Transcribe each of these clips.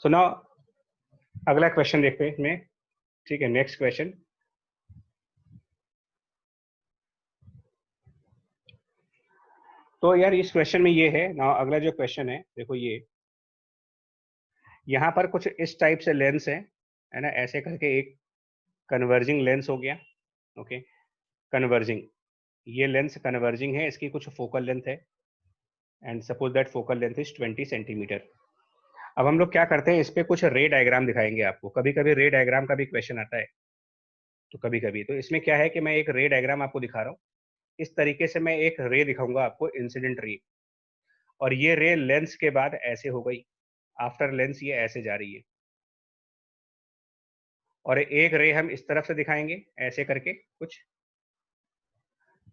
So now अगला question देखते हैं इसमें। ठीक है, नेक्स्ट क्वेश्चन। तो यार इस क्वेश्चन में ये है ना, अगला जो क्वेश्चन है देखो, ये यहाँ पर कुछ इस टाइप से लेंस है ना, ऐसे करके एक कन्वर्जिंग लेंस हो गया। ओके, कन्वर्जिंग, ये लेंस कन्वर्जिंग है, इसकी कुछ फोकल लेंथ है and suppose that focal length is 20 centimetre. अब हम लोग क्या करते हैं, इस पे कुछ रे डायग्राम दिखाएंगे आपको। कभी कभी रे डायग्राम का भी क्वेश्चन आता है, तो कभी कभी तो इसमें क्या है कि मैं एक रे डायग्राम आपको दिखा रहा हूँ। इस तरीके से मैं एक रे दिखाऊंगा आपको, इंसिडेंट रे, और ये रे लेंस के बाद ऐसे हो गई, आफ्टर लेंस ये ऐसे जा रही है, और एक रे हम इस तरफ से दिखाएंगे ऐसे करके कुछ,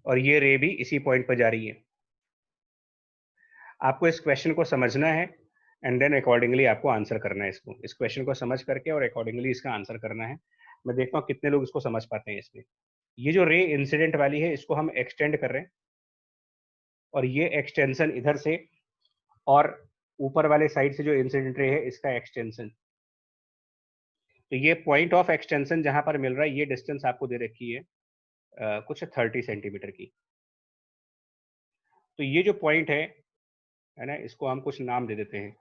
और ये रे भी इसी पॉइंट पर जा रही है। आपको इस क्वेश्चन को समझना है एंड देन अकॉर्डिंगली आपको आंसर करना है इसको, इस क्वेश्चन को समझ करके और अकॉर्डिंगली इसका आंसर करना है। मैं देखता हूँ कितने लोग इसको समझ पाते हैं। इसमें ये जो रे इंसिडेंट वाली है, इसको हम एक्सटेंड कर रहे हैं, और ये एक्सटेंशन इधर से, और ऊपर वाले साइड से जो इंसिडेंट रे है इसका एक्सटेंशन। तो ये पॉइंट ऑफ एक्सटेंशन जहां पर मिल रहा है, ये डिस्टेंस आपको दे रखी है कुछ 30 सेंटीमीटर की। तो ये जो पॉइंट है ना, इसको हम कुछ नाम दे देते हैं।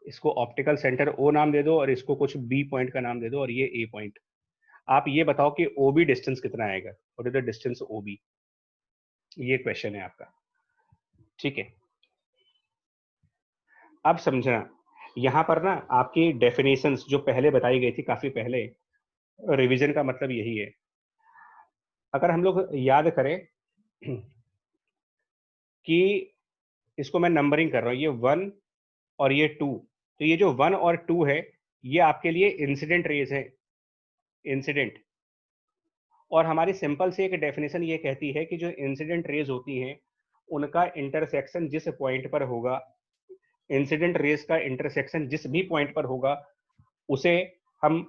इसको ऑप्टिकल सेंटर ओ नाम दे दो, और इसको कुछ बी पॉइंट का नाम दे दो, और ये ए पॉइंट। आप ये बताओ कि ओबी डिस्टेंस कितना आएगा, व्हाट इज द डिस्टेंस ओबी, ये क्वेश्चन है आपका। ठीक है, अब समझना, यहाँ पर ना आपकी डेफिनेशंस जो पहले बताई गई थी काफी पहले, रिवीजन का मतलब यही है। अगर हम लोग याद करें कि इसको मैं नंबरिंग कर रहा हूँ, ये 1 और ये 2, तो ये जो 1 और 2 है, ये आपके लिए इंसिडेंट रेज है, इंसिडेंट। और हमारी सिंपल से एक डेफिनेशन ये कहती है कि जो इंसिडेंट रेज होती हैं, उनका इंटरसेक्शन जिस पॉइंट पर होगा, इंसिडेंट रेज का इंटरसेक्शन जिस भी पॉइंट पर होगा, उसे हम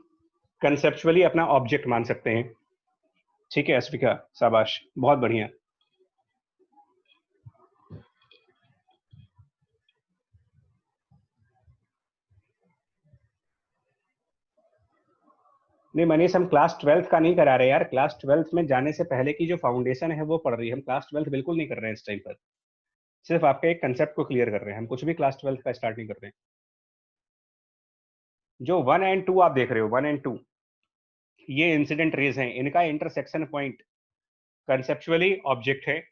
कंसेप्चुअली अपना ऑब्जेक्ट मान सकते हैं। ठीक है अश्विका, शाबाश, बहुत बढ़िया। नहीं मनीष, हम क्लास 12th का नहीं करा रहे यार, क्लास 12th में जाने से पहले की जो फाउंडेशन है वो पढ़ रही है। हम क्लास 12th बिल्कुल नहीं कर रहे हैं इस टाइम पर, सिर्फ आपके एक कंसेप्ट को क्लियर कर रहे हैं। हम कुछ भी क्लास 12th का स्टार्ट नहीं कर रहे हैं। जो 1 एंड 2 आप देख रहे हो, 1 एंड 2, ये इंसिडेंट रेज हैं, इनका इंटरसेक्शन पॉइंट कंसेप्चुअली ऑब्जेक्ट है,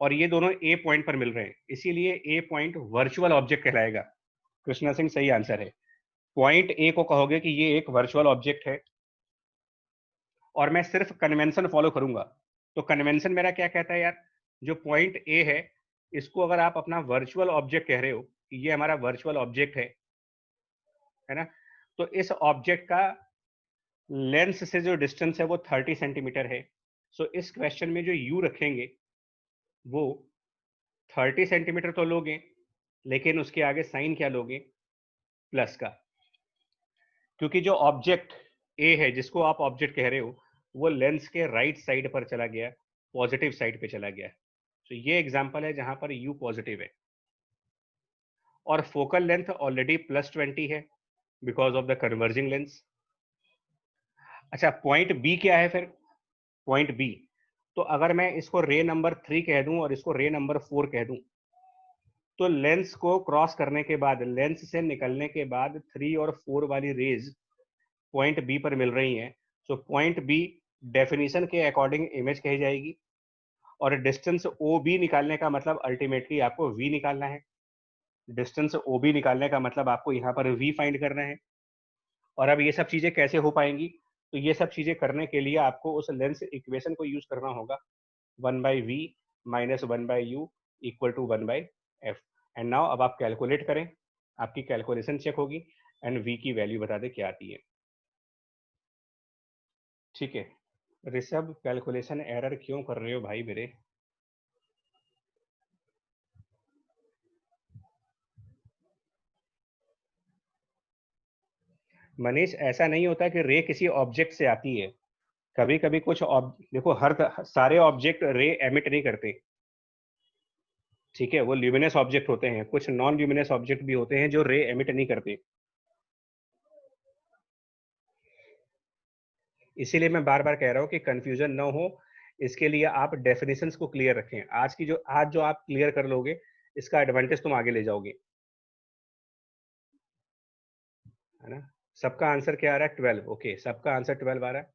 और ये दोनों ए पॉइंट पर मिल रहे हैं, इसीलिए ए पॉइंट वर्चुअल ऑब्जेक्ट कहलाएगा। कृष्णा सिंह सही आंसर है। पॉइंट ए को कहोगे कि ये एक वर्चुअल ऑब्जेक्ट है, और मैं सिर्फ कन्वेंशन फॉलो करूंगा। तो कन्वेंशन मेरा क्या कहता है यार, जो पॉइंट ए है, इसको अगर आप अपना वर्चुअल ऑब्जेक्ट कह रहे हो कि ये हमारा वर्चुअल ऑब्जेक्ट है ना, तो इस ऑब्जेक्ट का लेंस से जो डिस्टेंस है वो 30 सेंटीमीटर है। सो इस क्वेश्चन में जो यू रखेंगे वो 30 सेंटीमीटर तो लोगे, लेकिन उसके आगे साइन क्या लोगे, प्लस का, क्योंकि जो ऑब्जेक्ट ए है जिसको आप ऑब्जेक्ट कह रहे हो, वो लेंस के राइट साइड पर चला गया, पॉजिटिव साइड पे चला गया। तो ये एग्जांपल है जहां पर यू पॉजिटिव है, और फोकल लेंथ ऑलरेडी +20 है because of the converging lens. अच्छा, पॉइंट बी क्या है फिर, पॉइंट बी, तो अगर मैं इसको रे नंबर 3 कह दूं और इसको रे नंबर 4 कह दूं, तो लेंस को क्रॉस करने के बाद, लेंस से निकलने के बाद 3 और 4 वाली रेज पॉइंट बी पर मिल रही हैं। सो पॉइंट बी डेफिनेशन के अकॉर्डिंग इमेज कही जाएगी, और डिस्टेंस ओ बी निकालने का मतलब अल्टीमेटली आपको वी निकालना है। डिस्टेंस ओ बी निकालने का मतलब आपको यहाँ पर वी फाइंड करना है। और अब ये सब चीजें कैसे हो पाएंगी, तो ये सब चीजें करने के लिए आपको उस लेंस इक्वेशन को यूज करना होगा, 1/v minus 1/u equal to 1/f। And now अब आप कैलकुलेट करें, आपकी कैलकुलेशन चेक होगी एंड v की वैल्यू बता दे क्या आती है। ठीक है ऋषभ, कैलकुलेशन एरर क्यों कर रहे हो भाई मेरे। मनीष, ऐसा नहीं होता कि रे किसी ऑब्जेक्ट से आती है, कभी कभी कुछ देखो, हर सारे ऑब्जेक्ट रे एमिट नहीं करते। ठीक है, वो ल्यूमिनस ऑब्जेक्ट होते हैं, कुछ नॉन ल्यूमिनस ऑब्जेक्ट भी होते हैं जो रे एमिट नहीं करते। इसीलिए मैं बार बार कह रहा हूं कि कंफ्यूजन ना हो, इसके लिए आप डेफिनेशंस को क्लियर रखें। आज जो आप क्लियर कर लोगे, इसका एडवांटेज तुम आगे ले जाओगे, है ना। सबका आंसर क्या आ रहा है? 12। ओके, सबका आंसर 12 आ रहा है।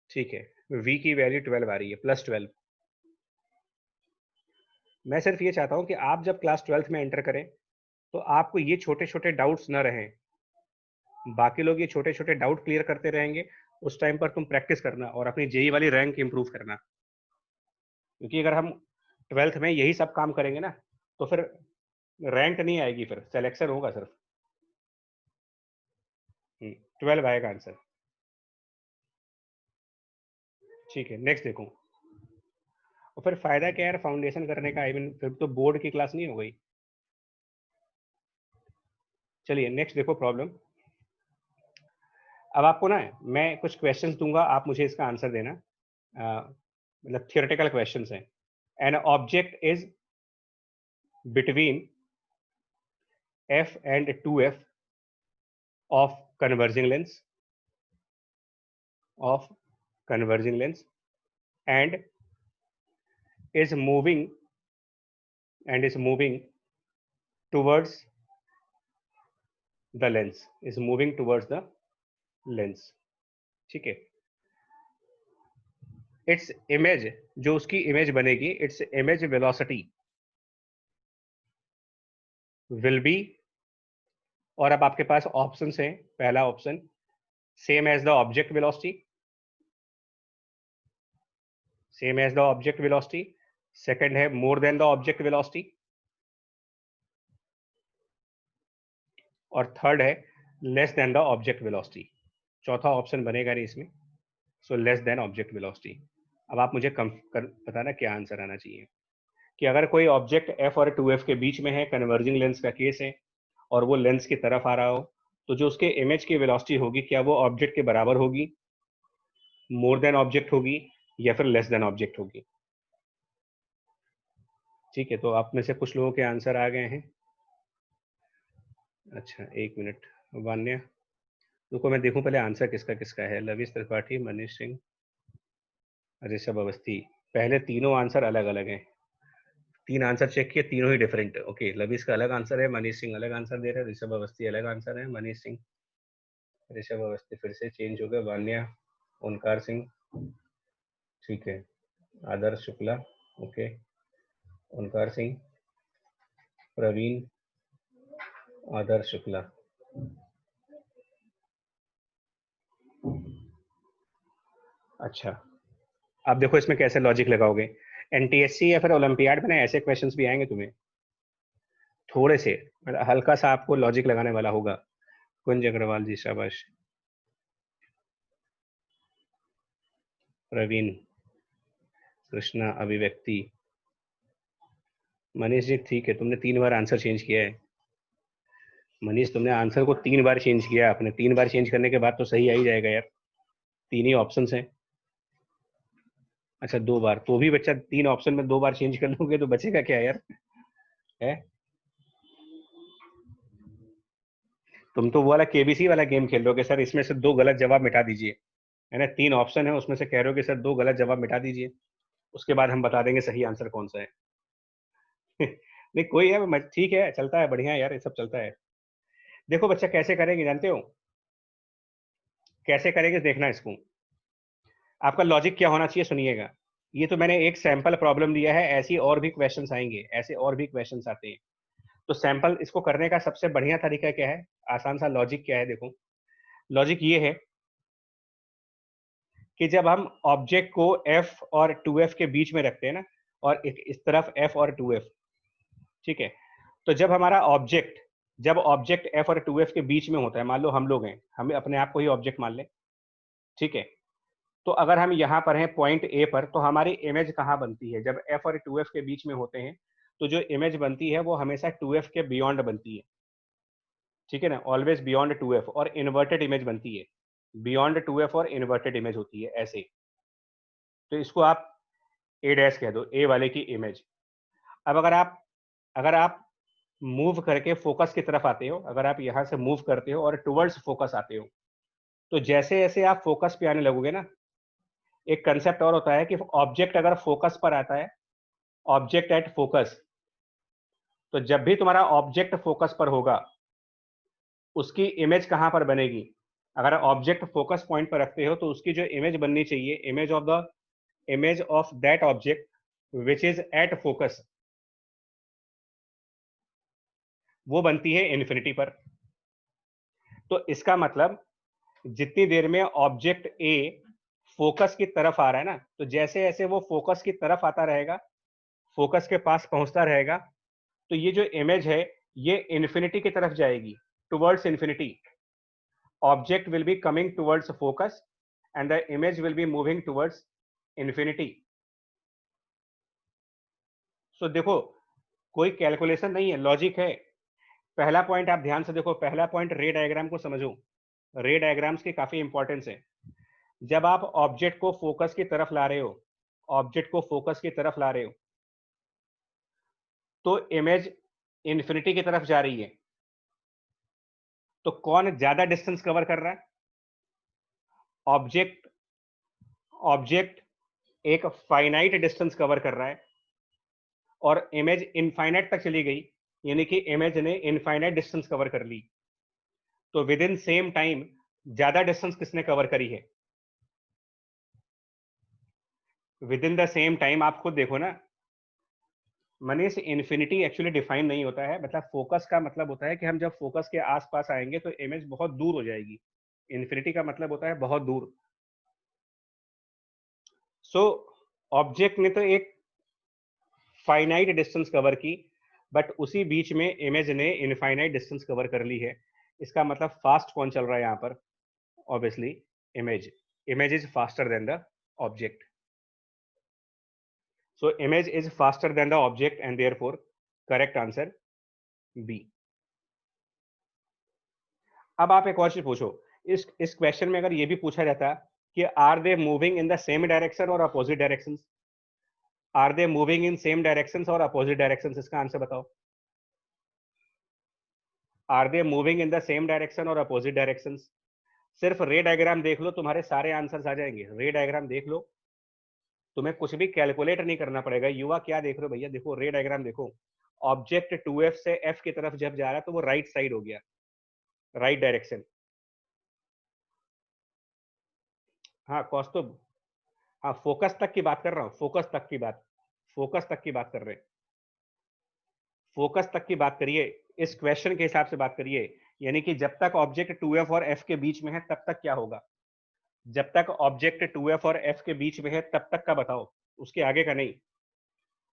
ठीक है, v की वैल्यू 12 आ रही है, +12। मैं सिर्फ ये चाहता हूं कि आप जब क्लास 12th में एंटर करें तो आपको ये छोटे छोटे डाउट्स न रहें। बाकी लोग ये छोटे छोटे डाउट क्लियर करते रहेंगे, उस टाइम पर तुम प्रैक्टिस करना और अपनी जेई वाली रैंक इंप्रूव करना। क्योंकि अगर हम 12th में यही सब काम करेंगे ना, तो फिर रैंक नहीं आएगी, फिर सिलेक्शन होगा सिर्फ। 12 आएगा आंसर। ठीक है, नेक्स्ट देखो। और फिर फायदा क्या है यार फाउंडेशन करने का? आई मीन फिर तो बोर्ड की क्लास नहीं हो गई। चलिए नेक्स्ट देखो प्रॉब्लम। अब आपको ना मैं कुछ क्वेश्चंस दूंगा, आप मुझे इसका आंसर देना। मतलब थियोरेटिकल क्वेश्चंस हैं। An object is between f and 2f of converging lengths and is moving towards the lens। ठीक है, इट्स इमेज, जो उसकी इमेज बनेगी, its image velocity will be, और अब आपके पास ऑप्शंस हैं। पहला option same as the object velocity, second है more than the object velocity, और थर्ड है less than the object velocity. चौथा ऑप्शन बनेगा नहीं इसमें, so less than object velocity. अब आप मुझे बताना क्या आंसर आना चाहिए कि अगर कोई ऑब्जेक्ट f और 2f के बीच में है, कन्वर्जिंग लेंस का केस है, और वो लेंस की तरफ आ रहा हो, तो जो उसके इमेज की वेलोसिटी होगी, क्या वो ऑब्जेक्ट के बराबर होगी, मोर देन ऑब्जेक्ट होगी, या फिर लेस देन ऑब्जेक्ट होगी? ठीक है, तो आप में से कुछ लोगों के आंसर आ गए हैं। अच्छा, एक मिनट वान्या, रुको मैं देखूं पहले आंसर किसका किसका है। लविश त्रिपाठी, मनीष सिंह, ऋषभ अवस्थी। पहले तीनों आंसर अलग अलग हैं। 3 आंसर चेक किए, तीनों ही डिफरेंट है। ओके, लविश का अलग आंसर है, मनीष सिंह अलग आंसर दे रहे हैं, ऋषभ अवस्थी अलग आंसर है। मनीष सिंह, ऋषभ अवस्थी फिर से चेंज हो गए। वान्या, ओंकार सिंह, ठीक है। आदर्श शुक्ला, ओके। ओंकार सिंह, प्रवीण, आदर्श शुक्ला। अच्छा, अब देखो इसमें कैसे लॉजिक लगाओगे। एनटीएससी या फिर ओलंपियाड में ना ऐसे क्वेश्चंस भी आएंगे तुम्हें, थोड़े से मतलब हल्का सा आपको लॉजिक लगाने वाला होगा। कुंज अग्रवाल जी, शाबाश। प्रवीण, कृष्णा, अभिव्यक्ति, मनीष जी, ठीक है, तुमने 3 बार आंसर चेंज किया है। मनीष, तुमने आंसर को 3 बार चेंज किया, अपने 3 बार चेंज करने के बाद तो सही आ ही जाएगा यार। 3 ही ऑप्शन हैं। अच्छा, 2 बार तो भी बच्चा 3 ऑप्शन में 2 बार चेंज कर लोगे तो बचेगा क्या यार? है, तुम तो वो वाला केबीसी वाला गेम खेल रहे हो कि सर इसमें से 2 गलत जवाब मिटा दीजिए, है ना। 3 ऑप्शन है, उसमें से कह रहे हो कि सर 2 गलत जवाब मिटा दीजिए, उसके बाद हम बता देंगे सही आंसर कौन सा है। नहीं कोई है, ठीक है, चलता है, बढ़िया है यार, ये सब चलता है। देखो बच्चा कैसे करेंगे जानते हो, कैसे करेंगे देखना इसको। आपका लॉजिक क्या होना चाहिए सुनिएगा। ये तो मैंने एक सैंपल प्रॉब्लम दिया है, ऐसी और भी क्वेश्चंस आएंगे, ऐसे और भी क्वेश्चंस आते हैं। तो सैंपल इसको करने का सबसे बढ़िया तरीका क्या है, आसान सा लॉजिक क्या है, देखो। लॉजिक ये है कि जब हम ऑब्जेक्ट को f और 2f के बीच में रखते हैं ना, और एक इस तरफ f और 2f, ठीक है, तो जब ऑब्जेक्ट f और 2f के बीच में होता है, मान लो हम लोग हैं, हमें अपने आप को ही ऑब्जेक्ट मान लें, ठीक है, तो अगर हम यहाँ पर हैं पॉइंट ए पर, तो हमारी इमेज कहाँ बनती है? जब f और 2f के बीच में होते हैं, तो जो इमेज बनती है वो हमेशा 2f के बियॉन्ड बनती है, ठीक है ना, ऑलवेज बियॉन्ड 2f, और इन्वर्टेड इमेज बनती है, बियॉन्ड 2f और इन्वर्टेड इमेज होती है ऐसे। तो इसको आप ए डैश कह दो, ए वाले की इमेज। अब अगर आप अगर आप मूव करके फोकस की तरफ आते हो, अगर आप यहां से मूव करते हो और टुवर्ड्स फोकस आते हो, तो जैसे जैसे आप फोकस पे आने लगोगे ना, एक कंसेप्ट और होता है कि ऑब्जेक्ट अगर फोकस पर आता है, ऑब्जेक्ट एट फोकस, तो जब भी तुम्हारा ऑब्जेक्ट फोकस पर होगा, उसकी इमेज कहां पर बनेगी? अगर ऑब्जेक्ट फोकस पॉइंट पर रखते हो तो उसकी जो इमेज बननी चाहिए, image of that object which is at focus, वो बनती है इन्फिनिटी पर। तो इसका मतलब जितनी देर में ऑब्जेक्ट ए फोकस की तरफ आ रहा है ना, तो जैसे जैसे वो फोकस की तरफ आता रहेगा, फोकस के पास पहुंचता रहेगा, तो ये जो इमेज है ये इन्फिनिटी की तरफ जाएगी, towards infinity. Object will be coming towards focus and the image will be moving towards infinity. So देखो, कोई कैलकुलेशन नहीं है, लॉजिक है। पहला पॉइंट आप ध्यान से देखो, पहला पॉइंट रे डायग्राम को समझो। रे डायग्राम्स की काफी इंपॉर्टेंस है। जब आप ऑब्जेक्ट को फोकस की तरफ ला रहे हो, ऑब्जेक्ट को फोकस की तरफ ला रहे हो, तो इमेज इन्फिनिटी की तरफ जा रही है। तो कौन ज्यादा डिस्टेंस कवर कर रहा है? ऑब्जेक्ट ऑब्जेक्ट एक फाइनाइट डिस्टेंस कवर कर रहा है और इमेज इनफाइनाइट तक चली गई, यानी कि इमेज ने इनफाइनाइट डिस्टेंस कवर कर ली। तो विद इन सेम टाइम ज्यादा डिस्टेंस किसने कवर करी है? With in the same time आप खुद देखो ना मनीष, इन्फिनिटी एक्चुअली डिफाइन नहीं होता है। मतलब फोकस का मतलब होता है कि हम जब फोकस के आसपास आएंगे तो इमेज बहुत दूर हो जाएगी। इन्फिनिटी का मतलब होता है बहुत दूर। सो ऑब्जेक्ट ने तो एक फाइनाइट डिस्टेंस कवर की, बट उसी बीच में इमेज ने इनफाइनाइट डिस्टेंस कवर कर ली है। इसका मतलब फास्ट कौन चल रहा है यहाँ पर? Obviously image. Image is faster than the object. So image is faster than the object and therefore correct answer B. अब आप एक और चीज पूछो, इस क्वेश्चन में अगर ये भी पूछा जाता कि are they moving in the same direction और opposite direction, are they moving in same direction और अपोजिट डायरेक्शन, इसका आंसर बताओ। Are they moving in the same direction और अपोजिट डायरेक्शन? सिर्फ रे डायग्राम देख लो, तुम्हारे सारे आंसर्स आ जाएंगे। रे डायग्राम देख लो, तुम्हें कुछ भी कैलकुलेट नहीं करना पड़ेगा। युवा क्या देख रहे हो भैया? देखो रे डायग्राम देखो। ऑब्जेक्ट 2f से f की तरफ जब जा रहा है तो वो राइट साइड हो गया, राइट डायरेक्शन। हाँ कौस्तुभ, हाँ फोकस तक की बात कर रहा हूँ, फोकस तक की बात, फोकस तक की बात कर रहे हैं। फोकस तक की बात करिए, इस क्वेश्चन के हिसाब से बात करिए। यानी कि जब तक ऑब्जेक्ट 2f और f के बीच में है तब तक क्या होगा? जब तक ऑब्जेक्ट 2f और f के बीच में है तब तक का बताओ, उसके आगे का नहीं।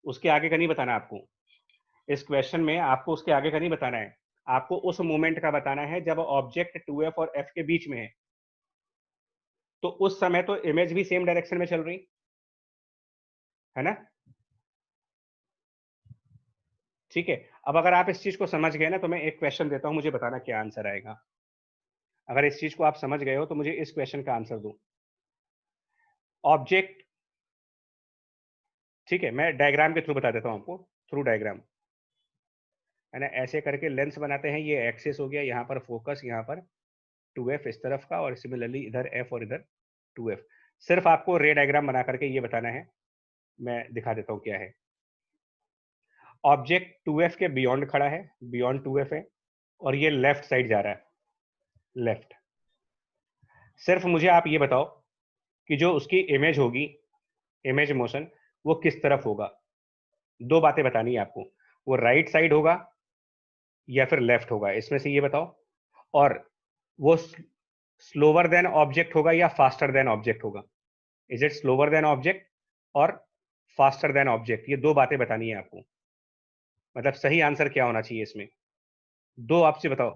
उसके आगे का नहीं बताना आपको। इस क्वेश्चन में आपको उसके आगे का नहीं बताना है, आपको उस मोमेंट का बताना है जब ऑब्जेक्ट 2f और f के बीच में है। तो उस समय तो इमेज भी सेम डायरेक्शन में चल रही है ना? ठीक है। अब अगर आप इस चीज को समझ गए ना, तो मैं एक क्वेश्चन देता हूं, मुझे बताना क्या आंसर आएगा। अगर इस चीज को आप समझ गए हो तो मुझे इस क्वेश्चन का आंसर दो। ऑब्जेक्ट, ठीक है, मैं डायग्राम के थ्रू बता देता हूं आपको, थ्रू डायग्राम है ना। ऐसे करके लेंस बनाते हैं, ये एक्सिस हो गया, यहाँ पर फोकस, यहाँ पर 2f इस तरफ का, और सिमिलरली इधर f और इधर 2f। सिर्फ आपको रे डायग्राम बना करके ये बताना है। मैं दिखा देता हूँ क्या है। ऑब्जेक्ट 2f के बियॉन्ड खड़ा है, बियॉन्ड 2f है, और ये लेफ्ट साइड जा रहा है, लेफ्ट। सिर्फ मुझे आप ये बताओ कि जो उसकी इमेज होगी, इमेज मोशन, वो किस तरफ होगा? दो बातें बतानी है आपको, वो राइट साइड होगा या फिर लेफ्ट होगा, इसमें से ये बताओ। और वो स्लोवर देन ऑब्जेक्ट होगा या फास्टर देन ऑब्जेक्ट होगा? Is it slower than object और फास्टर देन ऑब्जेक्ट? ये दो बातें बतानी है आपको। मतलब सही आंसर क्या होना चाहिए इसमें? दो आपसे बताओ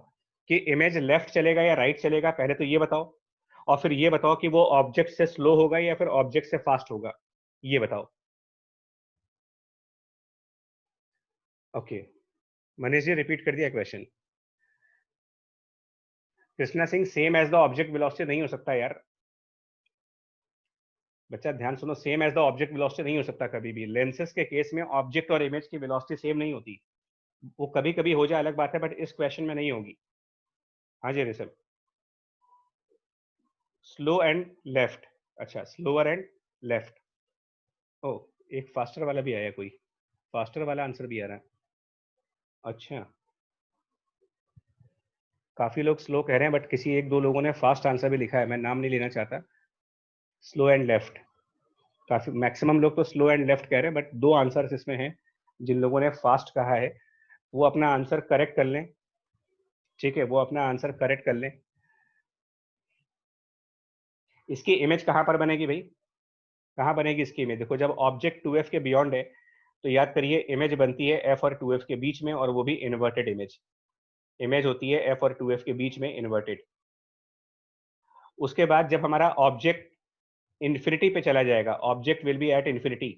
कि इमेज लेफ्ट चलेगा या राइट चलेगा, पहले तो ये बताओ। और फिर ये बताओ कि वो ऑब्जेक्ट से स्लो होगा या फिर ऑब्जेक्ट से फास्ट होगा, ये बताओ। ओके, मनीष जी रिपीट कर दिया question. Krishna Singh, same as the object velocity नहीं हो सकता यार। बच्चा ध्यान सुनो, same as the object velocity नहीं हो सकता कभी भी। लेंसेज के केस में ऑब्जेक्ट और इमेज की वेलोसिटी सेम नहीं होती। वो कभी कभी हो जाए अलग बात है, बट इस क्वेश्चन में नहीं होगी। हाँ जी ऋषभ। स्लो एंड लेफ्ट, अच्छा स्लोअर एंड लेफ्ट। ओ, एक फास्टर वाला भी आया, कोई फास्टर वाला आंसर भी आ रहा है। अच्छा, काफी लोग स्लो कह रहे हैं, बट किसी एक दो लोगों ने फास्ट आंसर भी लिखा है, मैं नाम नहीं लेना चाहता। स्लो एंड लेफ्ट, काफी मैक्सिमम लोग तो स्लो एंड लेफ्ट कह रहे हैं, बट दो आंसर्स इसमें हैं जिन लोगों ने फास्ट कहा है, वो अपना आंसर करेक्ट कर लें। ठीक है, वो अपना आंसर करेक्ट कर लें। इसकी इमेज कहाँ पर बनेगी भाई? कहाँ बनेगी इसकी इमेज? देखो, जब ऑब्जेक्ट 2f के बियॉन्ड है तो याद करिए इमेज बनती है f और 2f के बीच में, और वो भी इन्वर्टेड इमेज। इमेज होती है f और 2f के बीच में इन्वर्टेड। उसके बाद जब हमारा ऑब्जेक्ट इन्फिनिटी पे चला जाएगा, object will B at infinity,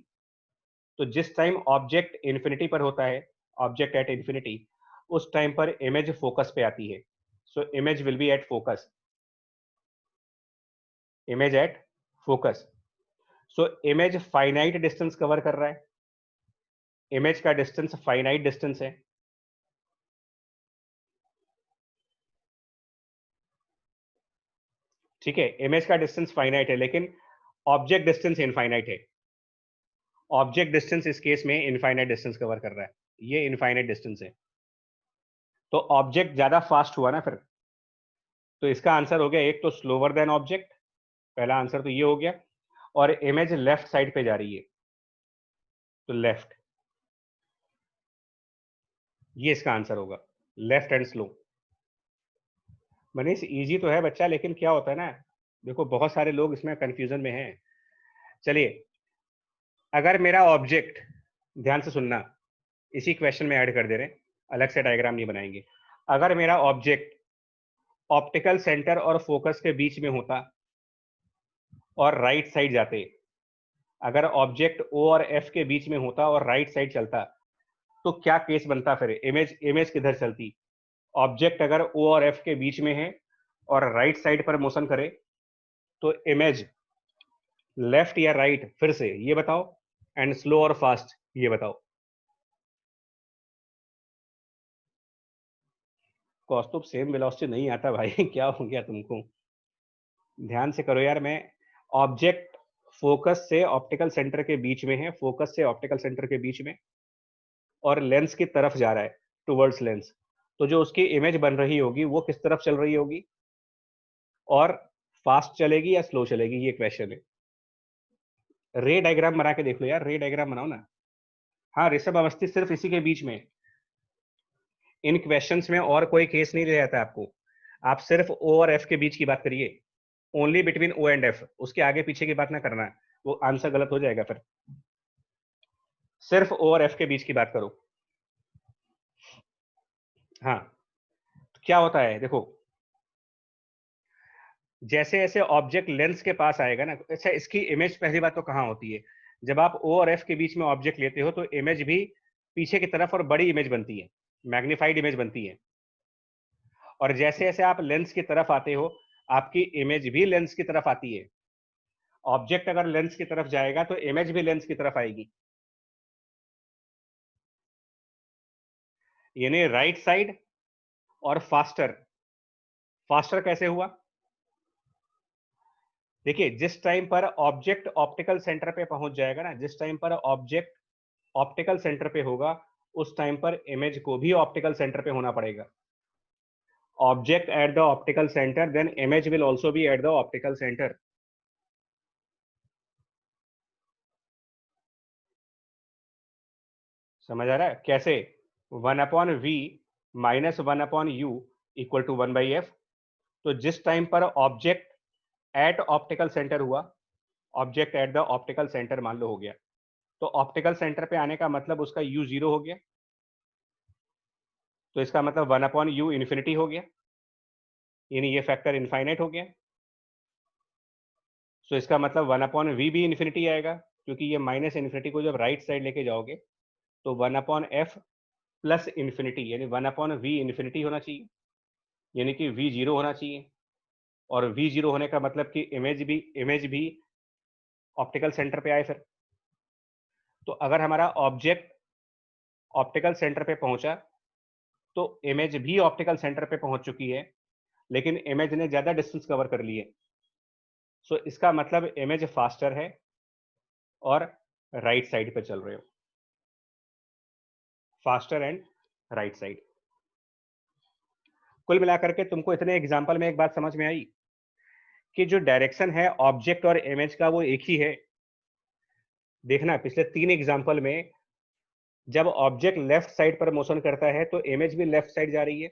तो जिस टाइम ऑब्जेक्ट इन्फिनिटी पर होता है, ऑब्जेक्ट एट इन्फिनिटी, उस टाइम पर इमेज फोकस पे आती है। So image will B at focus, image at focus. So image finite distance cover कर रहा है, इमेज का डिस्टेंस फाइनाइट डिस्टेंस है। ठीक है, इमेज का डिस्टेंस फाइनाइट है, लेकिन ऑब्जेक्ट डिस्टेंस इनफाइनाइट है। ऑब्जेक्ट डिस्टेंस इस केस में इनफाइनाइट डिस्टेंस कवर कर रहा है, ये इनफाइनाइट डिस्टेंस है। तो ऑब्जेक्ट ज्यादा फास्ट हुआ ना फिर, तो इसका आंसर हो गया एक तो स्लोअर देन ऑब्जेक्ट, पहला आंसर तो ये हो गया। और इमेज लेफ्ट साइड पे जा रही है, तो लेफ्ट, ये इसका आंसर होगा, left and slow. Manish easy तो है बच्चा, लेकिन क्या होता है ना, देखो बहुत सारे लोग इसमें कंफ्यूजन में हैं। चलिए, अगर मेरा ऑब्जेक्ट, ध्यान से सुनना, इसी क्वेश्चन में ऐड कर दे रहे हैं, अलग से डायग्राम नहीं बनाएंगे। अगर मेरा ऑब्जेक्ट ऑप्टिकल सेंटर और फोकस के बीच में होता और राइट साइड जाते, अगर ऑब्जेक्ट ओ और एफ के बीच में होता और राइट साइड चलता, तो क्या केस बनता? फिर इमेज इमेज किधर चलती? ऑब्जेक्ट अगर ओ और एफ के बीच में है और राइट साइड पर मोशन करे, तो इमेज लेफ्ट या राइट, फिर से ये बताओ, एंड स्लो और फास्ट ये बताओ। कौस्तुभ, सेम वेलोसिटी नहीं आता भाई क्या हो गया तुमको? ध्यान से करो यार। मैं ऑब्जेक्ट फोकस से ऑप्टिकल सेंटर के बीच में है, फोकस से ऑप्टिकल सेंटर के बीच में, और लेंस की तरफ जा रहा है, टुवर्ड्स लेंस। तो जो उसकी इमेज बन रही होगी वो किस तरफ चल रही होगी, और फास्ट चलेगी या स्लो चलेगी, ये क्वेश्चन है। रे डायग्राम बना के देख लो यार, रे डायग्राम बनाओ ना। हाँ ऋषभ अवस्थी, सिर्फ इसी के बीच में, इन क्वेश्चंस में और कोई केस नहीं रह जाता आपको। आप सिर्फ ओ और एफ के बीच की बात करिए, only between O and F, उसके आगे पीछे की बात ना करना, वो आंसर गलत हो जाएगा फिर। सिर्फ ओ और एफ के बीच की बात करो। हाँ, तो क्या होता है देखो, जैसे जैसे ऑब्जेक्ट लेंस के पास आएगा ना, अच्छा इसकी इमेज पहली बात तो कहाँ होती है, जब आप ओ और एफ के बीच में ऑब्जेक्ट लेते हो तो इमेज भी पीछे की तरफ और बड़ी इमेज बनती है, मैग्नीफाइड इमेज बनती है। और जैसे जैसे आप लेंस की तरफ आते हो, आपकी इमेज भी लेंस की तरफ आती है। ऑब्जेक्ट अगर लेंस की तरफ जाएगा तो इमेज भी लेंस की तरफ आएगी, यानी राइट साइड और फास्टर। फास्टर कैसे हुआ? देखिए, जिस टाइम पर ऑब्जेक्ट ऑप्टिकल सेंटर पे पहुंच जाएगा ना, जिस टाइम पर ऑब्जेक्ट ऑप्टिकल सेंटर पे होगा, उस टाइम पर इमेज को भी ऑप्टिकल सेंटर पे होना पड़ेगा। Object at the optical centre, then image will also be at the optical centre. समझ आ रहा है कैसे? 1/v minus 1/u equal to 1/f। तो जिस टाइम पर ऑब्जेक्ट एट ऑप्टिकल सेंटर हुआ, object at the optical centre मान लो हो गया, तो ऑप्टिकल सेंटर पे आने का मतलब उसका u 0 हो गया, तो इसका मतलब 1/u इन्फिनिटी हो गया, यानी ये फैक्टर इनफाइनाइट हो गया। सो इसका मतलब 1/v भी इन्फिनिटी आएगा, क्योंकि ये माइनस इन्फिनिटी को जब राइट साइड लेके जाओगे तो 1/f प्लस इन्फिनिटी, यानी 1/v इन्फिनिटी होना चाहिए, यानी कि v 0 होना चाहिए। और v 0 होने का मतलब कि इमेज भी ऑप्टिकल सेंटर पे आए फिर। तो अगर हमारा ऑब्जेक्ट ऑप्टिकल सेंटर पे पहुंचा तो इमेज भी ऑप्टिकल सेंटर पे पहुंच चुकी है, लेकिन इमेज ने ज्यादा डिस्टेंस कवर कर लिए। सो इसका मतलब इमेज फास्टर है और राइट साइड पे चल रहे हो, फास्टर एंड राइट साइड। कुल मिलाकर के तुमको इतने एग्जाम्पल में एक बात समझ में आई कि जो डायरेक्शन है ऑब्जेक्ट और इमेज का वो एक ही है। देखना पिछले 3 एग्जाम्पल में जब ऑब्जेक्ट लेफ्ट साइड पर मोशन करता है तो इमेज भी लेफ्ट साइड जा रही है,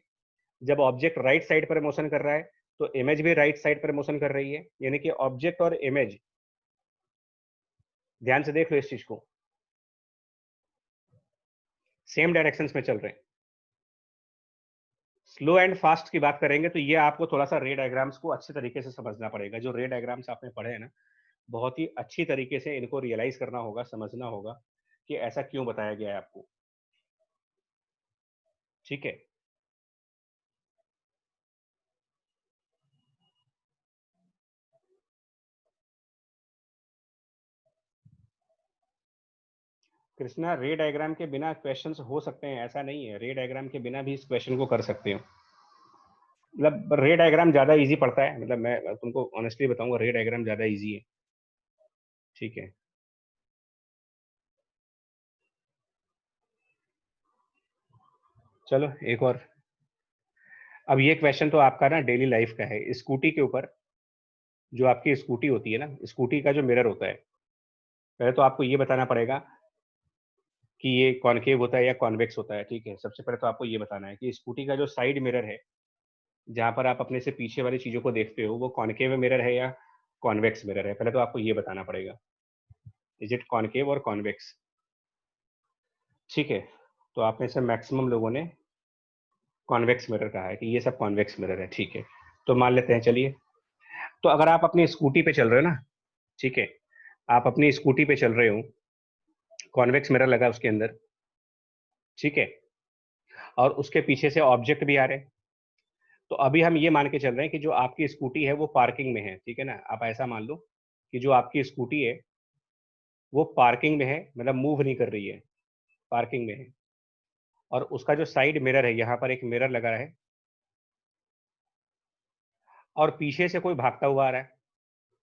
जब ऑब्जेक्ट राइट साइड पर मोशन कर रहा है तो इमेज भी राइट साइड पर मोशन कर रही है। यानी कि ऑब्जेक्ट और इमेज, ध्यान से देख लो इस चीज को, सेम डायरेक्शंस में चल रहे हैं। स्लो एंड फास्ट की बात करेंगे तो ये आपको थोड़ा सा रे डायग्राम्स को अच्छे तरीके से समझना पड़ेगा। जो रे डायग्राम्स आपने पढ़े हैं ना, बहुत ही अच्छी तरीके से इनको रियलाइज करना होगा, समझना होगा कि ऐसा क्यों बताया गया है आपको। ठीक है, कृष्णा रे डायग्राम के बिना क्वेश्चंस हो सकते हैं, ऐसा नहीं है। रे डायग्राम के बिना भी इस क्वेश्चन को कर सकते हो। मतलब रे डायग्राम ज्यादा इजी पड़ता है, मतलब मैं तुमको ऑनेस्टली बताऊंगा, रे डायग्राम ज्यादा इजी है। ठीक है, चलो एक और। अब ये क्वेश्चन तो आपका ना डेली लाइफ का है। स्कूटी के ऊपर, जो आपकी स्कूटी होती है ना, स्कूटी का जो मिरर होता है, पहले तो आपको ये बताना पड़ेगा कि ये कॉनकेव होता है या कॉन्वेक्स होता है। ठीक है, सबसे पहले तो आपको ये बताना है कि स्कूटी का जो साइड मिरर है, जहां पर आप अपने से पीछे वाली चीजों को देखते हो, वो कॉनकेव मिरर है या कॉन्वेक्स मिरर है। पहले तो आपको ये बताना पड़ेगा, इज इट कॉनकेव और कॉन्वेक्स। ठीक है, तो आप में से मैक्सिमम लोगों ने कॉन्वेक्स मिरर कहा है कि ये सब कॉन्वेक्स मिरर है। ठीक है, तो मान लेते हैं, चलिए। तो अगर आप अपनी स्कूटी पे चल रहे हो ना, ठीक है, आप अपनी स्कूटी पे चल रहे हो, कॉन्वेक्स मिरर लगा उसके अंदर, ठीक है, और उसके पीछे से ऑब्जेक्ट भी आ रहे हैं। तो अभी हम ये मान के चल रहे हैं कि जो आपकी स्कूटी है वो पार्किंग में है। ठीक है ना, आप ऐसा मान लो कि जो आपकी स्कूटी है वो पार्किंग में है, मतलब मूव नहीं कर रही है, पार्किंग में है। और उसका जो साइड मिरर है, यहाँ पर एक मिरर लगा है, और पीछे से कोई भागता हुआ आ रहा है,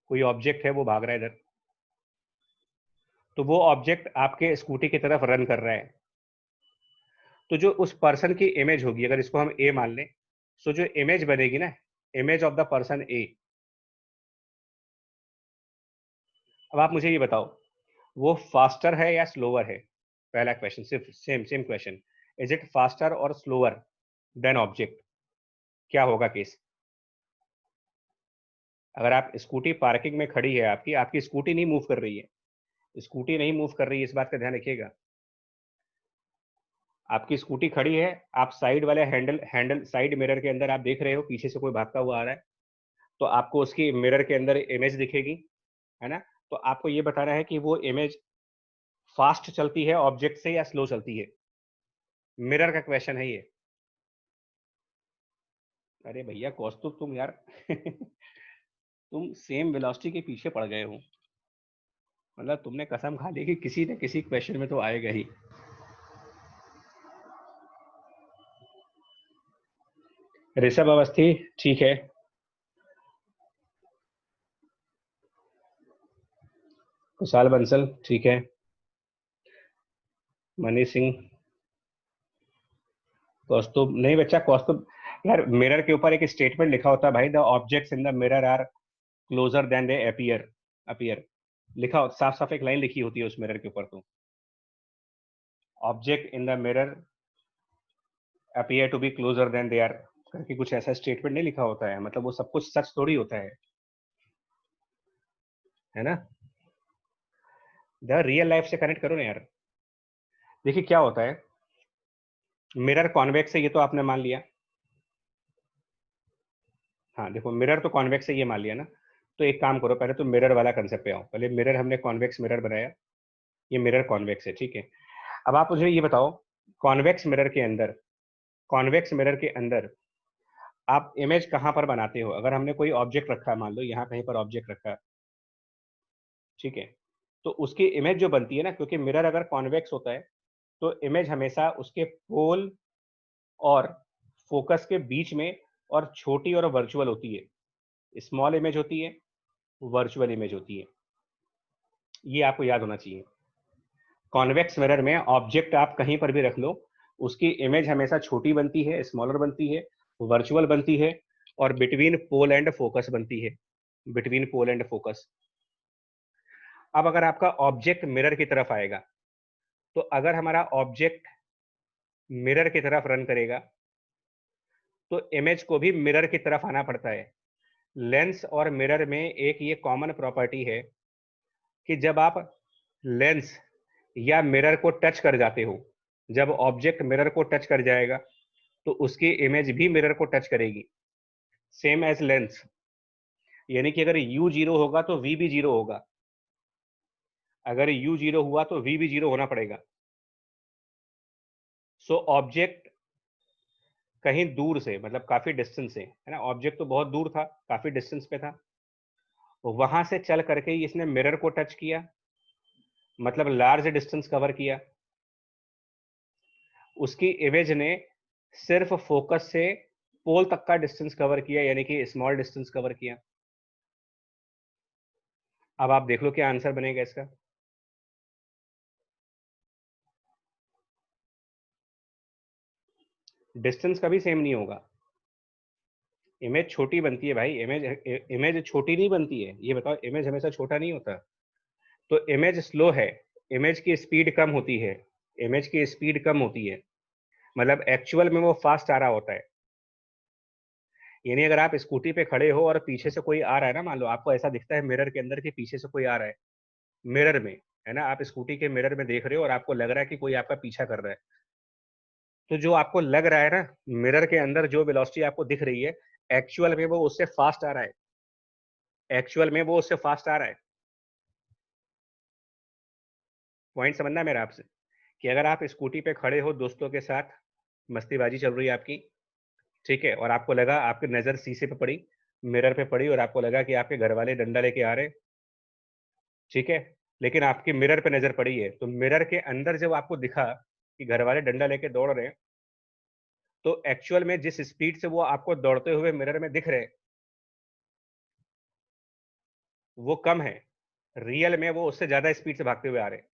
कोई ऑब्जेक्ट है वो भाग रहा है इधर। तो वो ऑब्जेक्ट आपके स्कूटी की तरफ रन कर रहा है। तो जो उस पर्सन की इमेज होगी, अगर इसको हम ए मान लें, तो जो इमेज बनेगी ना, इमेज ऑफ द पर्सन ए। अब आप मुझे ये बताओ, वो फास्टर है या स्लोअर है? पहला क्वेश्चन, सिर्फ same same question, is it faster और स्लोअर देन ऑब्जेक्ट? क्या होगा केस? अगर आप स्कूटी पार्किंग में खड़ी है, आपकी आपकी स्कूटी नहीं मूव कर रही है, स्कूटी नहीं मूव कर रही है, इस बात का ध्यान रखिएगा। आपकी स्कूटी खड़ी है, आप साइड वाले हैंडल हैंडल साइड मिरर के अंदर आप देख रहे हो पीछे से कोई भागता हुआ आ रहा है, तो आपको उसकी मिरर के अंदर इमेज दिखेगी, है ना? तो आपको ये बताना है कि वो इमेज फास्ट चलती है ऑब्जेक्ट से या स्लो चलती है। मिरर का क्वेश्चन है ये। अरे भैया कौस्तुभ, तुम यार तुम सेम वेलोसिटी के पीछे पड़ गए हो। मतलब तुमने कसम खा ली कि किसी न किसी क्वेश्चन में तो आएगा ही। ऋषभ अवस्थी, ठीक है। कुशाल बंसल, ठीक है। मनीष सिंह, कौस्तुभ नहीं बच्चा, कौस्तुभ यार, मिरर के ऊपर एक स्टेटमेंट लिखा होता है भाई, the objects in the mirror are closer than they appear. Appear लिखा हो, साफ साफ एक लाइन लिखी होती है उस मिरर के ऊपर, तो object in the mirror appear to be closer than they are करके कुछ ऐसा स्टेटमेंट नहीं लिखा होता है। मतलब वो सब कुछ सच थोड़ी होता है ना? द रियल लाइफ से कनेक्ट करो ना यार। देखिए क्या होता है, मिरर कॉन्वेक्स है ये तो आपने मान लिया। हाँ देखो, मिरर तो कॉन्वेक्स है ये मान लिया ना। तो एक काम करो, पहले तो मिरर वाला कंसेप्ट पे आओ। पहले मिरर, हमने कॉन्वेक्स मिरर बनाया, ये मिरर कॉन्वेक्स है, ठीक है। अब आप मुझे ये बताओ, कॉन्वेक्स मिरर के अंदर, कॉन्वेक्स मिरर के अंदर आप इमेज कहाँ पर बनाते हो? अगर हमने कोई ऑब्जेक्ट रखा है, मान लो यहाँ कहीं पर ऑब्जेक्ट रखा है, ठीक है, तो उसकी इमेज जो बनती है ना, क्योंकि मिरर अगर कॉन्वेक्स होता है तो इमेज हमेशा उसके पोल और फोकस के बीच में और छोटी और वर्चुअल होती है, स्मॉल इमेज होती है, वर्चुअल इमेज होती है। ये आपको याद होना चाहिए। कॉन्वेक्स मिरर में ऑब्जेक्ट आप कहीं पर भी रख लो, उसकी इमेज हमेशा छोटी बनती है, स्मॉलर बनती है, वर्चुअल बनती है, और बिटवीन पोल एंड फोकस बनती है, बिटवीन पोल एंड फोकस। अब अगर आपका ऑब्जेक्ट मिरर की तरफ आएगा, तो अगर हमारा ऑब्जेक्ट मिरर की तरफ रन करेगा तो इमेज को भी मिरर की तरफ आना पड़ता है। लेंस और मिरर में एक ये कॉमन प्रॉपर्टी है कि जब आप लेंस या मिरर को टच कर जाते हो, जब ऑब्जेक्ट मिरर को टच कर जाएगा तो उसकी इमेज भी मिरर को टच करेगी, सेम एज लेंस। यानी कि अगर u 0 होगा तो v भी 0 होगा, अगर u 0 हुआ तो v भी 0 होना पड़ेगा। सो ऑब्जेक्ट कहीं दूर से, मतलब काफी डिस्टेंस से, है ना, ऑब्जेक्ट तो बहुत दूर था, काफी डिस्टेंस पे था, वहां से चल करके ही इसने मिरर को टच किया, मतलब लार्ज डिस्टेंस कवर किया। उसकी इमेज ने सिर्फ फोकस से पोल तक का डिस्टेंस कवर किया, यानी कि स्मॉल डिस्टेंस कवर किया। अब आप देख लो क्या आंसर बनेगा इसका। डिस्टेंस कभी सेम नहीं होगा, इमेज छोटी बनती है भाई, इमेज छोटी नहीं बनती है, ये बताओ, इमेज हमेशा छोटा नहीं होता। तो इमेज स्लो है, इमेज की स्पीड कम होती है, इमेज की स्पीड कम होती है, मतलब एक्चुअल में वो फास्ट आ रहा होता है। यानी अगर आप स्कूटी पे खड़े हो और पीछे से कोई आ रहा है ना, मान लो आपको ऐसा दिखता है मिरर के अंदर कि पीछे से कोई आ रहा है, मिरर में, है ना, आप स्कूटी के मिरर में देख रहे हो और आपको लग रहा है कि कोई आपका पीछा कर रहा है, तो जो आपको लग रहा है ना, मिरर के अंदर जो वेलोसिटी आपको दिख रही है, एक्चुअल में वो उससे फास्ट आ रहा है, एक्चुअल में वो उससे फास्ट आ रहा है। पॉइंट समझना है मेरा आपसे, कि अगर आप स्कूटी पे खड़े हो दोस्तों के साथ, मस्तीबाजी चल रही है आपकी, ठीक है, और आपको लगा, आपकी नजर शीशे पे पड़ी, मिरर पे पड़ी, और आपको लगा कि आपके घर वाले डंडा लेके आ रहे हैं, ठीक है, लेकिन आपकी मिरर पे नजर पड़ी है, तो मिरर के अंदर जब आपको दिखा कि घर वाले डंडा लेके दौड़ रहे हैं, तो एक्चुअल में जिस स्पीड से वो आपको दौड़ते हुए मिरर में दिख रहे हैं, वो कम है, रियल में वो उससे ज्यादा स्पीड से भागते हुए आ रहे हैं।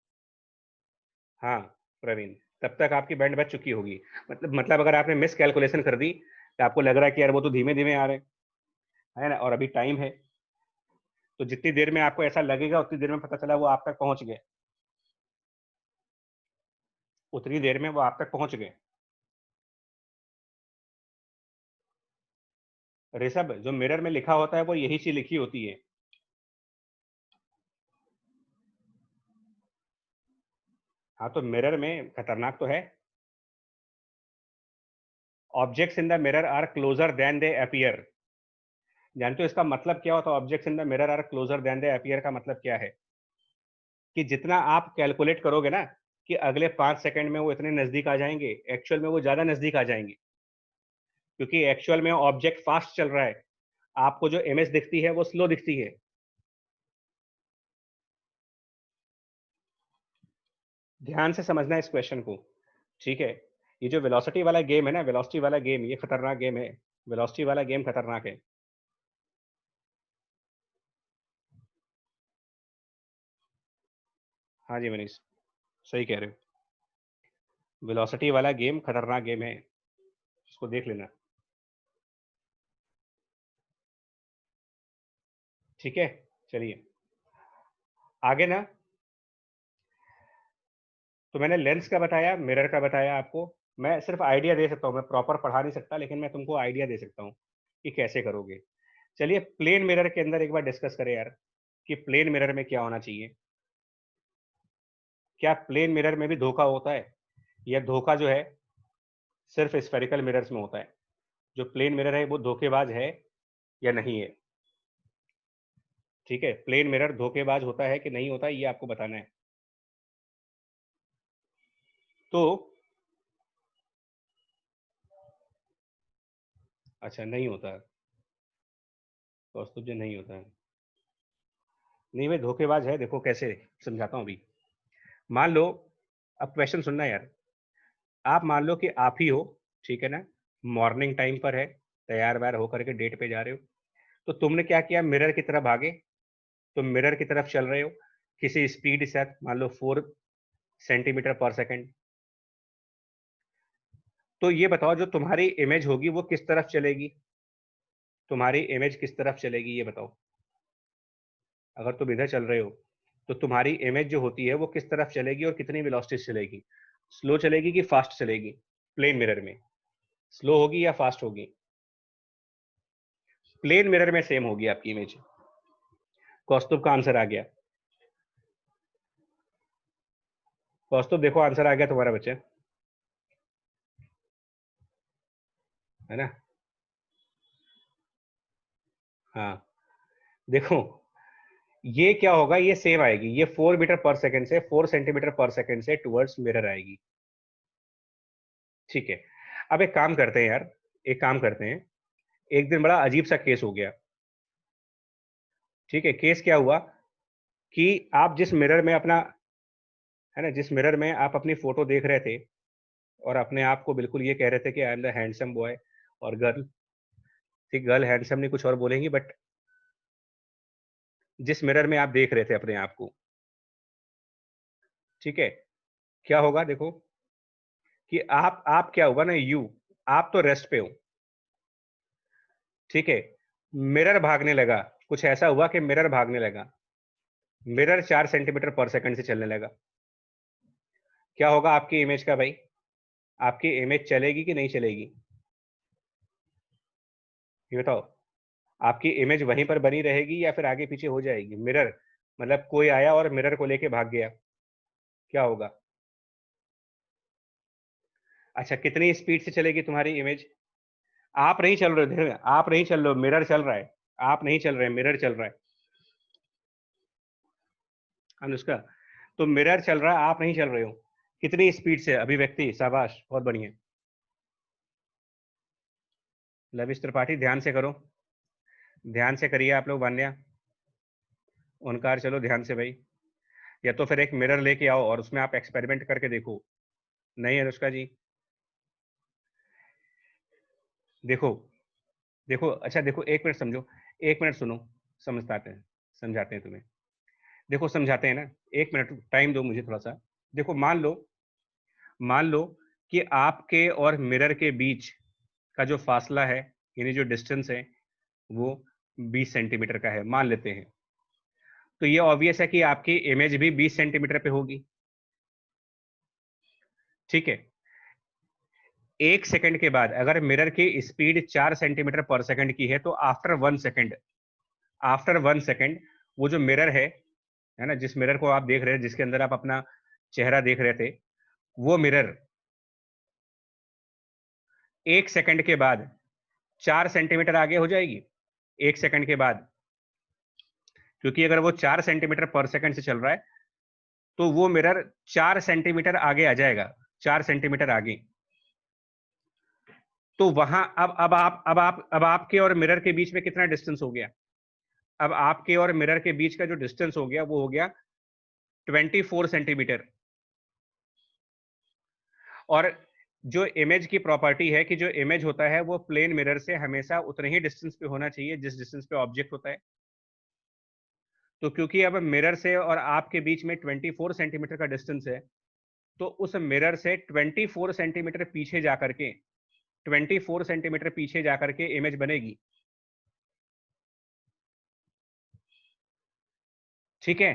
हाँ प्रवीण, तब तक आपकी बैंड बज चुकी होगी। मतलब अगर आपने मिस कैलकुलेशन कर दी, तो आपको लग रहा है कि यार वो तो धीमे धीमे आ रहे हैं, है ना, और अभी टाइम है, तो जितनी देर में आपको ऐसा लगेगा उतनी देर में पता चला वो आप तक पहुंच गए, उतनी देर में वो आप तक पहुंच गए। ऋषभ, जो मिरर में लिखा होता है वो यही चीज लिखी होती है। हाँ, तो मिरर में खतरनाक तो है। Objects in the mirror are closer than they appear. जानते हो इसका मतलब क्या होता है? Objects in the mirror are closer than they appear का मतलब क्या है? कि जितना आप कैलकुलेट करोगे ना कि अगले 5 सेकंड में वो इतने नजदीक आ जाएंगे, एक्चुअल में वो ज्यादा नजदीक आ जाएंगे, क्योंकि एक्चुअल में ऑब्जेक्ट फास्ट चल रहा है, आपको जो इमेज दिखती है वो स्लो दिखती है। ध्यान से समझना इस क्वेश्चन को, ठीक है। ये जो वेलोसिटी वाला गेम है ना, वेलोसिटी वाला गेम, ये खतरनाक गेम है। वेलोसिटी वाला गेम खतरनाक है। हाँ जी मनीष, सही कह रहे हो। वेलोसिटी वाला गेम खतरनाक गेम है, इसको देख लेना, ठीक है। चलिए आगे ना, तो मैंने लेंस का बताया, मिरर का बताया आपको। मैं सिर्फ आइडिया दे सकता हूँ, मैं प्रॉपर पढ़ा नहीं सकता, लेकिन मैं तुमको आइडिया दे सकता हूँ कि कैसे करोगे। चलिए प्लेन मिरर के अंदर एक बार डिस्कस करें यार, कि प्लेन मिरर में क्या होना चाहिए। क्या प्लेन मिरर में भी धोखा होता है, या धोखा जो है सिर्फ स्फेरिकल मिरर्स में होता है? जो प्लेन मिरर है वो धोखेबाज है या नहीं है? ठीक है, प्लेन मिरर धोखेबाज होता है कि नहीं होता, ये आपको बताना है। तो अच्छा, नहीं होता है, कौस्तुभ जी नहीं होता है। नहीं भाई, धोखेबाज है, देखो कैसे, समझाता हूँ अभी। मान लो, अब क्वेश्चन सुनना यार, आप मान लो कि आप ही हो, ठीक है ना, मॉर्निंग टाइम पर है, तैयार वैयार होकर के डेट पे जा रहे हो, तो तुमने क्या किया, मिरर की तरफ भागे, तुम मिरर की तरफ चल रहे हो किसी स्पीड के साथ, मान लो 4 सेंटीमीटर पर सेकंड। तो ये बताओ जो तुम्हारी इमेज होगी वो किस तरफ चलेगी, तुम्हारी इमेज किस तरफ चलेगी ये बताओ। अगर तुम इधर चल रहे हो तो तुम्हारी इमेज जो होती है वो किस तरफ चलेगी और कितनी वेलोसिटी से चलेगी, स्लो चलेगी कि फास्ट चलेगी, प्लेन मिरर में स्लो होगी या फास्ट होगी, प्लेन मिरर में सेम होगी आपकी इमेज। कौस्तुभ का आंसर आ गया, कौस्तुभ देखो आंसर आ गया तुम्हारा बच्चे, है ना। हाँ देखो ये क्या होगा, ये सेम आएगी, ये 4 मीटर पर सेकंड से 4 सेंटीमीटर पर सेकंड से टुवर्ड्स मिरर आएगी। ठीक है, अब एक काम करते हैं यार, एक काम करते हैं, एक दिन बड़ा अजीब सा केस हो गया। ठीक है, केस क्या हुआ कि आप जिस मिरर में अपना, है ना, जिस मिरर में आप अपनी फोटो देख रहे थे और अपने आप को बिल्कुल ये कह रहे थे कि I am the handsome boy और गर्ल, ठीक, गर्ल हैंडसम नहीं कुछ और बोलेंगी, बट जिस मिरर में आप देख रहे थे अपने आप को, ठीक है, क्या होगा देखो कि आप क्या होगा ना, आप तो रेस्ट पे हो, ठीक है, मिरर भागने लगा, कुछ ऐसा हुआ कि मिरर भागने लगा, मिरर 4 सेंटीमीटर पर सेकंड से चलने लगा, क्या होगा आपकी इमेज का भाई, आपकी इमेज चलेगी कि नहीं चलेगी, ये बताओ। आपकी इमेज वहीं पर बनी रहेगी या फिर आगे पीछे हो जाएगी, मिरर मतलब कोई आया और मिरर को लेके भाग गया, क्या होगा। अच्छा कितनी स्पीड से चलेगी तुम्हारी इमेज, आप नहीं चल रहे हो, ध्यान, आप नहीं चल रहे हो, मिरर चल रहा है, आप नहीं चल रहे, मिरर चल रहा है अनुष्का, तो मिरर चल रहा है, आप नहीं चल रहे हो, कितनी स्पीड से, अभिव्यक्ति, शाबाश बहुत बढ़िया। लविश त्रिपाठी ध्यान से करो, ध्यान से करिए आप लोग, वान्या ओनकार चलो ध्यान से भाई, या तो फिर एक मिरर लेके आओ और उसमें आप एक्सपेरिमेंट करके देखो। नहीं अनुष्का जी, देखो देखो, अच्छा देखो, एक मिनट समझो, एक मिनट सुनो, समझाते हैं, समझाते हैं तुम्हें, देखो समझाते हैं ना, एक मिनट टाइम दो मुझे थोड़ा सा। देखो मान लो कि आपके और मिरर के बीच का जो फासला है, यानी जो डिस्टेंस है, वो 20 सेंटीमीटर का है मान लेते हैं, तो ये ऑब्वियस है कि आपकी इमेज भी 20 सेंटीमीटर पे होगी, ठीक है। एक सेकंड के बाद अगर मिरर की स्पीड 4 सेंटीमीटर पर सेकंड की है, तो आफ्टर 1 सेकंड वो जो मिरर है ना, जिस मिरर को आप देख रहे हैं, जिसके अंदर आप अपना चेहरा देख रहे थे, वो मिरर 1 सेकंड के बाद 4 सेंटीमीटर आगे हो जाएगी, 1 सेकंड के बाद, क्योंकि अगर वो 4 सेंटीमीटर पर सेकंड से चल रहा है तो वो मिरर 4 सेंटीमीटर आगे आ जाएगा, 4 सेंटीमीटर आगे। तो वहां अब आपके और मिरर के बीच में कितना डिस्टेंस हो गया, अब आपके और मिरर के बीच का जो डिस्टेंस हो गया वो हो गया 24 सेंटीमीटर। और जो इमेज की प्रॉपर्टी है कि जो इमेज होता है वो प्लेन मिरर से हमेशा उतने ही डिस्टेंस पे होना चाहिए जिस डिस्टेंस पे ऑब्जेक्ट होता है। तो क्योंकि अब मिरर से और आपके बीच में 24 सेंटीमीटर का डिस्टेंस है, तो उस मिरर से 24 सेंटीमीटर पीछे जाकर के, 24 सेंटीमीटर पीछे जाकर के इमेज बनेगी, ठीक है।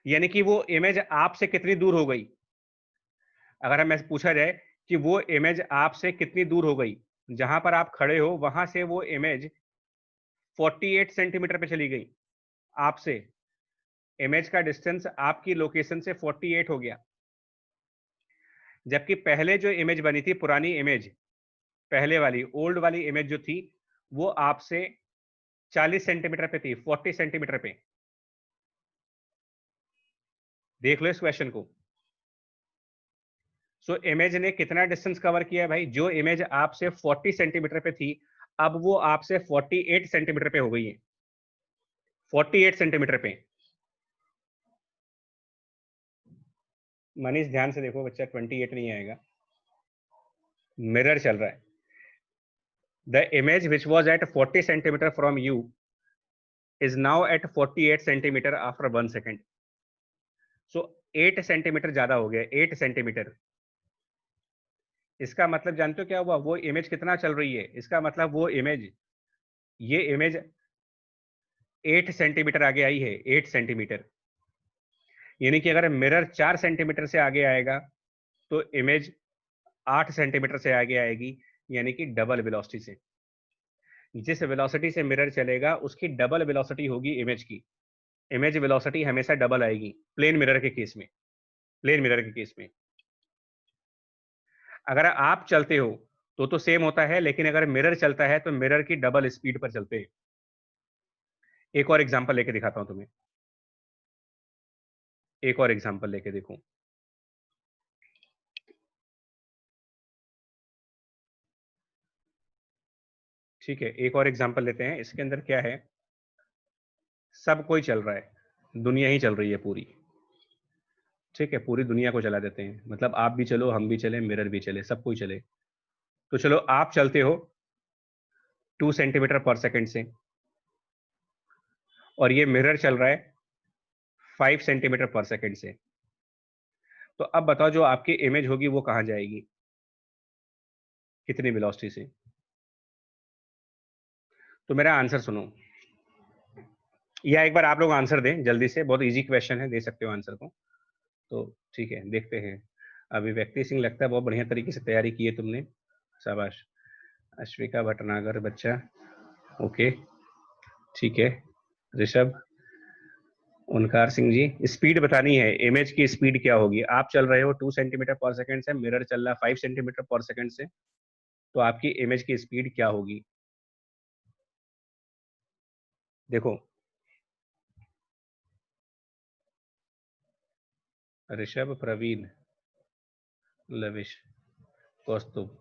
यानी कि वो इमेज आपसे कितनी दूर हो गई, अगर हमें पूछा जाए कि वो इमेज आपसे कितनी दूर हो गई, जहां पर आप खड़े हो वहां से वो इमेज 48 सेंटीमीटर पे चली गई, आपसे इमेज का डिस्टेंस आपकी लोकेशन से 48 हो गया। जबकि पहले जो इमेज बनी थी, पुरानी इमेज, पहले वाली ओल्ड वाली इमेज जो थी, वो आपसे 40 सेंटीमीटर पे थी, 40 सेंटीमीटर पे। देख लो इस क्वेश्चन को। सो इमेज ने कितना डिस्टेंस कवर किया भाई, जो इमेज आपसे 40 सेंटीमीटर पे थी, अब वो आपसे 48 सेंटीमीटर पे हो गई है, 48 सेंटीमीटर पे। मनीष ध्यान से देखो बच्चा, 28 नहीं आएगा, मिरर चल रहा है। The image which was at 40 centimetre from you is now at 48 centimetre after 1 second. So 8 centimetre ज्यादा हो गया, 8 सेंटीमीटर। इसका मतलब जानते हो क्या हुआ? वो इमेज कितना चल रही है? इसका मतलब वो इमेज, ये इमेज 8 सेंटीमीटर आगे आई है, 8 सेंटीमीटर। यानी कि अगर मिरर 4 सेंटीमीटर से आगे आएगा तो इमेज 8 सेंटीमीटर से आगे आएगी, यानी कि डबल वेलोसिटी से। जिस वेलोसिटी से मिरर चलेगा उसकी डबल वेलोसिटी होगी इमेज की। इमेज वेलोसिटी हमेशा डबल आएगी प्लेन मिरर के केस में। प्लेन मिरर के केस में अगर आप चलते हो तो सेम होता है, लेकिन अगर मिरर चलता है तो मिरर की डबल स्पीड पर चलते हैं। एक और एग्जांपल लेके दिखाता हूं तुम्हें, एक और एग्जांपल लेके देखो। ठीक है, एक और एग्जांपल लेते हैं। इसके अंदर क्या है, सब कोई चल रहा है, दुनिया ही चल रही है पूरी। ठीक है, पूरी दुनिया को चला देते हैं, मतलब आप भी चलो, हम भी चले, मिरर भी चले, सब कोई चले। तो चलो आप चलते हो 2 सेंटीमीटर पर सेकंड से, और ये मिरर चल रहा है 5 सेंटीमीटर पर सेकंड से। तो अब बताओ जो आपकी इमेज होगी वो कहां जाएगी, कितनी वेलोसिटी से? तो मेरा आंसर सुनो, या एक बार आप लोग आंसर दें जल्दी से, बहुत इजी क्वेश्चन है, दे सकते हो आंसर को। तो ठीक है, देखते हैं। अभिव्यक्ति सिंह, लगता है बहुत बढ़िया तरीके से तैयारी की है तुमने, शाबाश। अश्विका भटनागर बच्चा, ओके, ठीक है। ऋषभ, ओंकार सिंह जी, स्पीड बतानी है, इमेज की स्पीड क्या होगी? आप चल रहे हो 2 सेंटीमीटर पर सेकंड से, मिरर चल रहा है 5 सेंटीमीटर पर सेकंड से, तो आपकी इमेज की स्पीड क्या होगी? देखो, ऋषभ, प्रवीण, लविश, कौस्तुभ,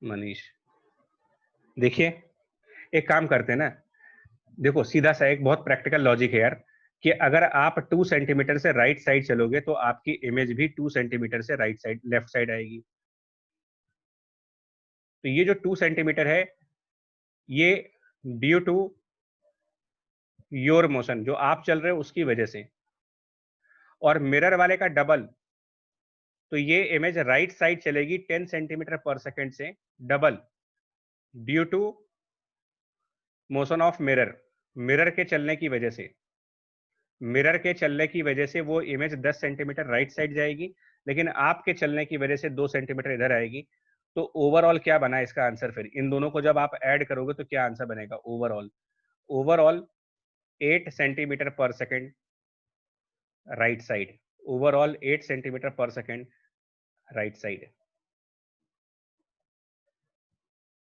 मनीष। देखिए, एक काम करते हैं ना, देखो सीधा सा एक बहुत प्रैक्टिकल लॉजिक है यार, कि अगर आप 2 सेंटीमीटर से राइट साइड चलोगे तो आपकी इमेज भी 2 सेंटीमीटर से राइट साइड, लेफ्ट साइड आएगी। तो ये जो 2 सेंटीमीटर है, ये ड्यू टू योर मोशन, जो आप चल रहे हो उसकी वजह से, और मिरर वाले का डबल, तो ये इमेज राइट साइड चलेगी 10 सेंटीमीटर पर सेकंड से, double, due to motion of mirror, mirror के चलने की वजह से। मिरर के चलने की वजह से वो इमेज 10 सेंटीमीटर राइट साइड जाएगी, लेकिन आपके चलने की वजह से 2 सेंटीमीटर इधर आएगी। तो ओवरऑल क्या बना इसका आंसर? फिर इन दोनों को जब आप ऐड करोगे तो क्या आंसर बनेगा ओवरऑल? ओवरऑल 8 सेंटीमीटर पर second right side, overall 8 centimetre पर सेकंड राइट साइड।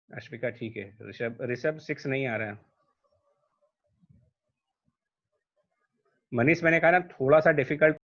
अश्विका ठीक है। ऋषभ, ऋषभ 6 नहीं आ रहा है। मनीष, मैंने कहा ना थोड़ा सा डिफिकल्ट